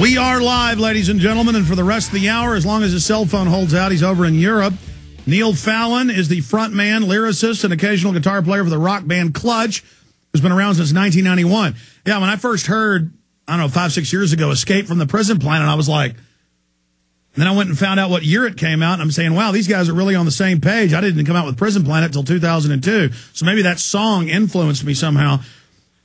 We are live, ladies and gentlemen, and for the rest of the hour, as long as his cell phone holds out, he's over in Europe. Neil Fallon is the frontman, lyricist, and occasional guitar player for the rock band Clutch, who's been around since 1991. Yeah, when I first heard, I don't know, 5, 6 years ago, Escape from the Prison Planet, I was like, and then I went and found out what year it came out, and I'm saying, wow, these guys are really on the same page. I didn't come out with Prison Planet until 2002, so maybe that song influenced me somehow.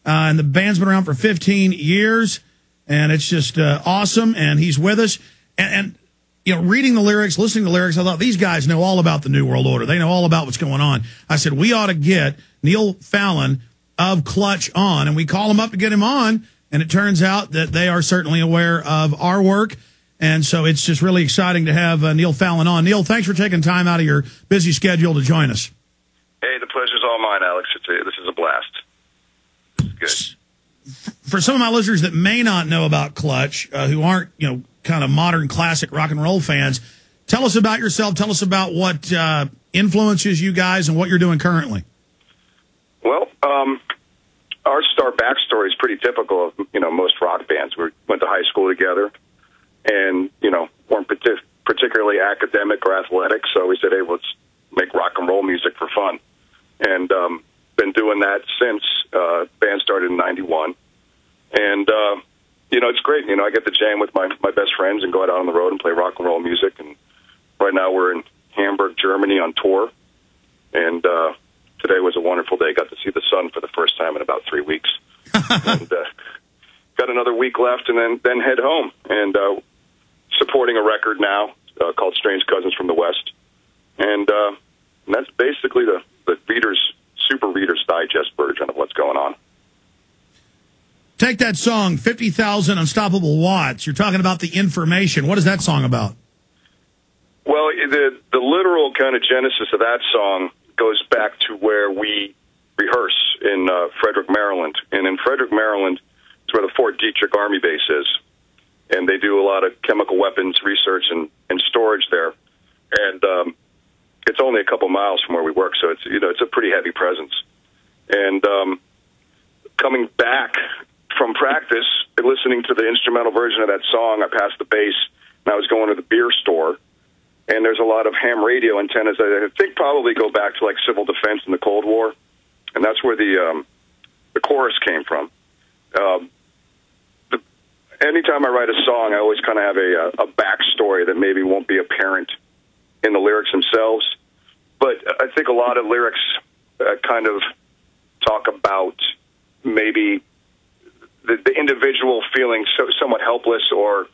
And the band's been around for 15 years. And it's just awesome, and he's with us. And you know, reading the lyrics, listening to the lyrics, I thought, these guys know all about the New World Order. They know all about what's going on. I said, we ought to get Neil Fallon of Clutch on, and we call him up to get him on, and it turns out that they are certainly aware of our work, and so it's just really exciting to have Neil Fallon on. Neil, thanks for taking time out of your busy schedule to join us. Hey, the pleasure's all mine, Alex. This is a blast. It's good. For some of my listeners that may not know about Clutch, who aren't, you know, kind of modern classic rock and roll fans, tell us about yourself. Tell us about what influences you guys and what you're doing currently. Well, our backstory is pretty typical of, you know, most rock bands. We went to high school together and, you know, weren't particularly academic or athletic, so we said, hey, let's make rock and roll music for fun. And been doing that since band started in 91. And, you know, it's great. You know, I get to jam with my best friends and go out on the road and play rock and roll music. And right now we're in Hamburg, Germany on tour. And today was a wonderful day. Got to see the sun for the first time in about 3 weeks. And got another week left and then head home. And supporting a record now called Strange Cousins from the West. And that's basically the Super Reader's Digest version of what's going on. Take that song, 50,000 Unstoppable Watts. You're talking about the information. What is that song about? Well, the literal kind of genesis of that song goes back to where we rehearse in Frederick, Maryland. And in Frederick, Maryland, it's where the Fort Detrick Army Base is. And they do a lot of chemical weapons research and storage there. And it's only a couple miles from where we work, so it's a pretty heavy presence. And coming back from practice, listening to the instrumental version of that song, I passed the bass, and I was going to the beer store, and there's a lot of ham radio antennas that I think probably go back to like civil defense in the Cold War, and that's where the chorus came from. Anytime I write a song, I always kind of have a backstory that maybe won't be apparent in the lyrics themselves, but I think a lot of lyrics kind of talk about maybe the individual feeling somewhat helpless or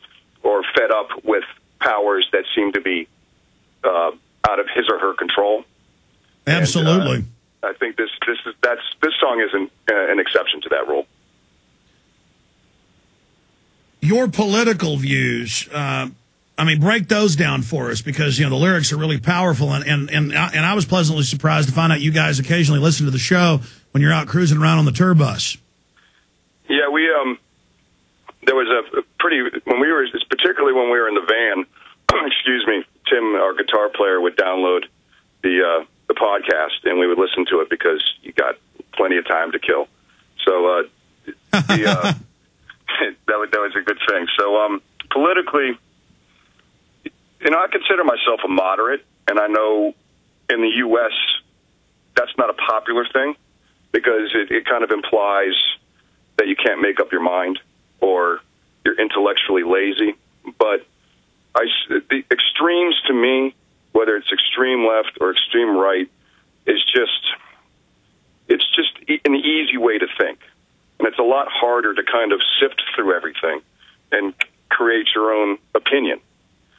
fed up with powers that seem to be out of his or her control. Absolutely. And, I think this song isn't an exception to that rule. Your political views, I mean, break those down for us, because, you know, the lyrics are really powerful, and I was pleasantly surprised to find out you guys occasionally listen to the show when you're out cruising around on the tour bus. Yeah, we there was a pretty particularly when we were in the van. Excuse me, Tim, our guitar player, would download the podcast, and we would listen to it because you got plenty of time to kill. So that was a good thing. So politically, you know, I consider myself a moderate, and I know in the U.S. that's not a popular thing because it kind of implies that you can't make up your mind or you're intellectually lazy. But the extremes to me, whether it's extreme left or extreme right, it's just an easy way to think. And it's a lot harder to kind of sift through everything and create your own opinion.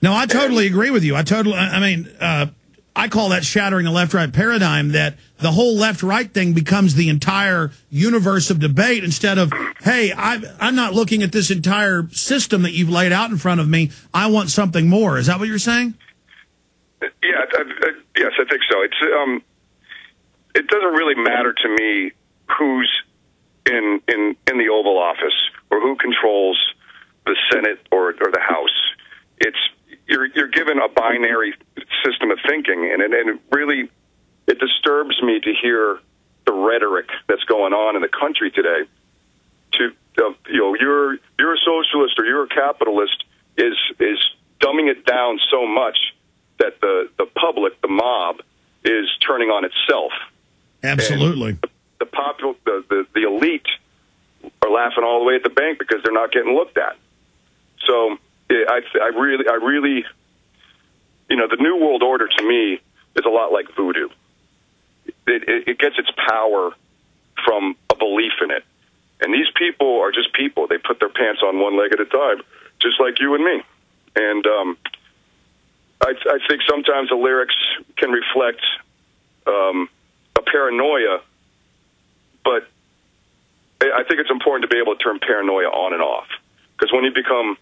No, I totally agree with you. I call that shattering the left-right paradigm, that the whole left-right thing becomes the entire universe of debate instead of, hey, I'm not looking at this entire system that you've laid out in front of me. I want something more. Is that what you're saying? Yeah, yes, I think so. It doesn't really matter to me who's in the Oval Office or who controls the Senate or the House. You're given a binary system of thinking, and it really disturbs me to hear the rhetoric that's going on in the country today. You're you're a socialist or you're a capitalist is dumbing it down so much that the public, the mob, is turning on itself. Absolutely. And the elite are laughing all the way at the bank because they're not getting looked at. So I really, the New World Order to me is a lot like voodoo. It gets its power from a belief in it. And these people are just people. They put their pants on one leg at a time, just like you and me. And I think sometimes the lyrics can reflect a paranoia, but I think it's important to be able to turn paranoia on and off. Because when you become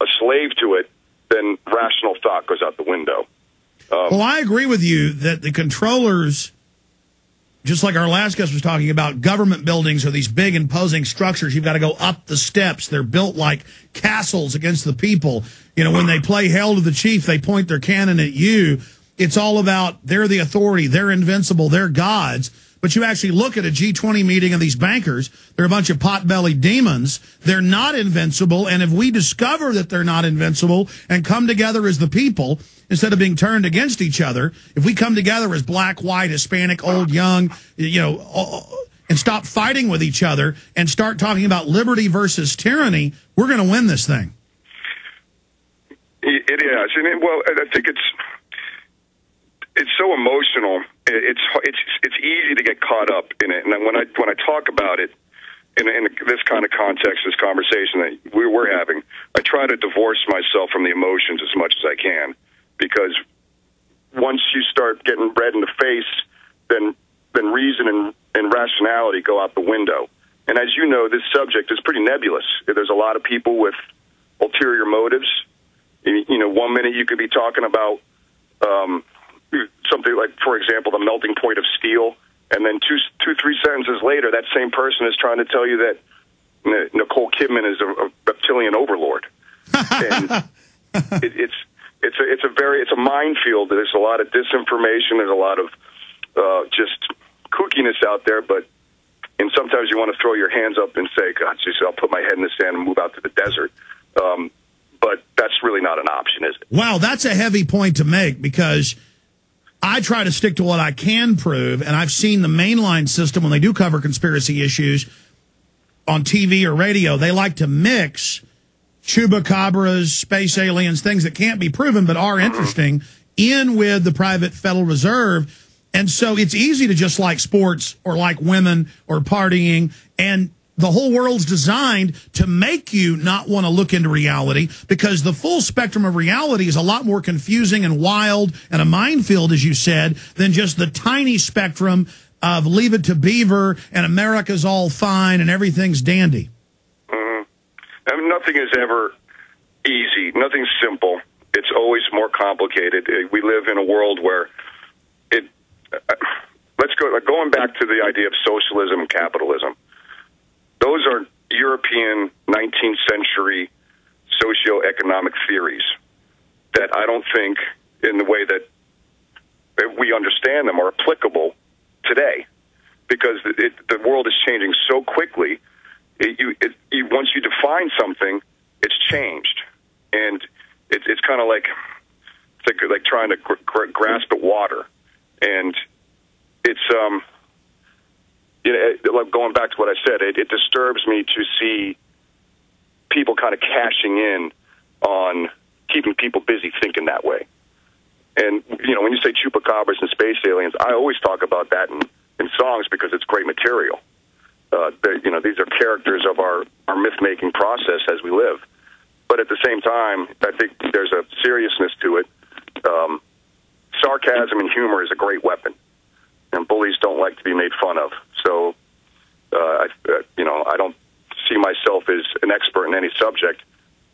a slave to it, then rational thought goes out the window. Well, I agree with you that the controllers, just like our last guest was talking about, government buildings are these big imposing structures. You've got to go up the steps. They're built like castles against the people. When they play Hail to the Chief, they point their cannon at you. It's all about they're the authority, they're invincible, they're gods. But you actually look at a G20 meeting of these bankers, they're a bunch of pot-bellied demons. They're not invincible, and if we discover that they're not invincible and come together as the people, instead of being turned against each other, if we come together as black, white, Hispanic, old, young, and stop fighting with each other and start talking about liberty versus tyranny, we're going to win this thing. It is. And I think it's so emotional. It's easy to get caught up in it. And when I talk about it in this kind of context, this conversation that we're having, I try to divorce myself from the emotions as much as I can, because once you start getting red in the face, then reason and rationality go out the window. And as you know, this subject is pretty nebulous. There's a lot of people with ulterior motives. 1 minute you could be talking about something like, for example, the melting point of steel, and then three sentences later, that same person is trying to tell you that Nicole Kidman is a reptilian overlord. And it's a minefield. There's a lot of disinformation. There's a lot of just kookiness out there, and sometimes you want to throw your hands up and say, God, geez, I'll put my head in the sand and move out to the desert. But that's really not an option, is it? Wow, that's a heavy point to make, because I try to stick to what I can prove, and I've seen the mainline system, when they do cover conspiracy issues on TV or radio, they like to mix chupacabras, space aliens, things that can't be proven but are interesting, in with the private Federal Reserve. And so it's easy to just like sports or like women or partying, and the whole world's designed to make you not want to look into reality, because the full spectrum of reality is a lot more confusing and wild and a minefield, as you said, than just the tiny spectrum of Leave It to Beaver and America's all fine and everything's dandy. I mean, nothing is ever easy. Nothing's simple. It's always more complicated. We live in a world where going back to the idea of socialism and capitalism. Those are European 19th century socioeconomic theories that I don't think, in the way that we understand them, are applicable today, because the world is changing so quickly. Once you define something, it's changed, and it's kind of like trying to grasp at water, and it's going back to what I said, it disturbs me to see people kind of cashing in on keeping people busy thinking that way. And, when you say chupacabras and space aliens, I always talk about that in songs, because it's great material. These are characters of our myth-making process as we live. But at the same time, I think there's a seriousness to it. Sarcasm and humor is a great weapon, and bullies don't like to be made fun of. So, I don't see myself as an expert in any subject.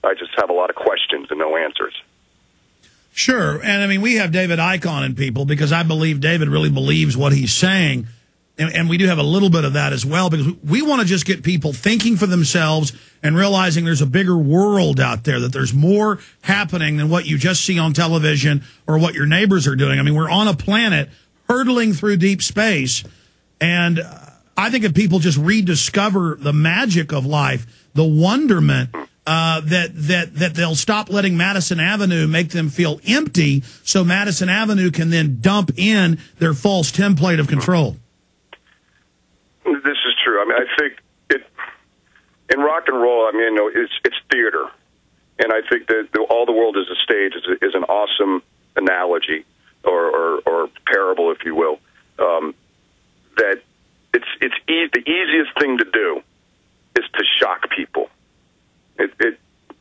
I just have a lot of questions and no answers. Sure. And, I mean, we have David Icke on in People, because I believe David really believes what he's saying. And we do have a little bit of that as well, because we want to just get people thinking for themselves and realizing there's a bigger world out there, that there's more happening than what you just see on television or what your neighbors are doing. I mean, we're on a planet hurtling through deep space, and I think if people just rediscover the magic of life, the wonderment that they'll stop letting Madison Avenue make them feel empty, so Madison Avenue can then dump in their false template of control. This is true. I mean, I think in rock and roll, I mean, it's theater, and I think that all the world is a stage is an awesome analogy or parable, if you will. That the easiest thing to do is to shock people.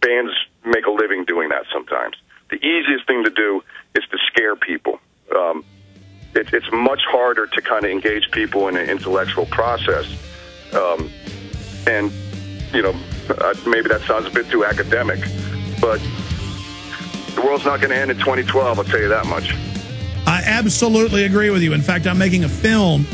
Bands make a living doing that sometimes. The easiest thing to do is to scare people. It's much harder to kind of engage people in an intellectual process. And, maybe that sounds a bit too academic, but the world's not going to end in 2012, I'll tell you that much. I absolutely agree with you. In fact, I'm making a film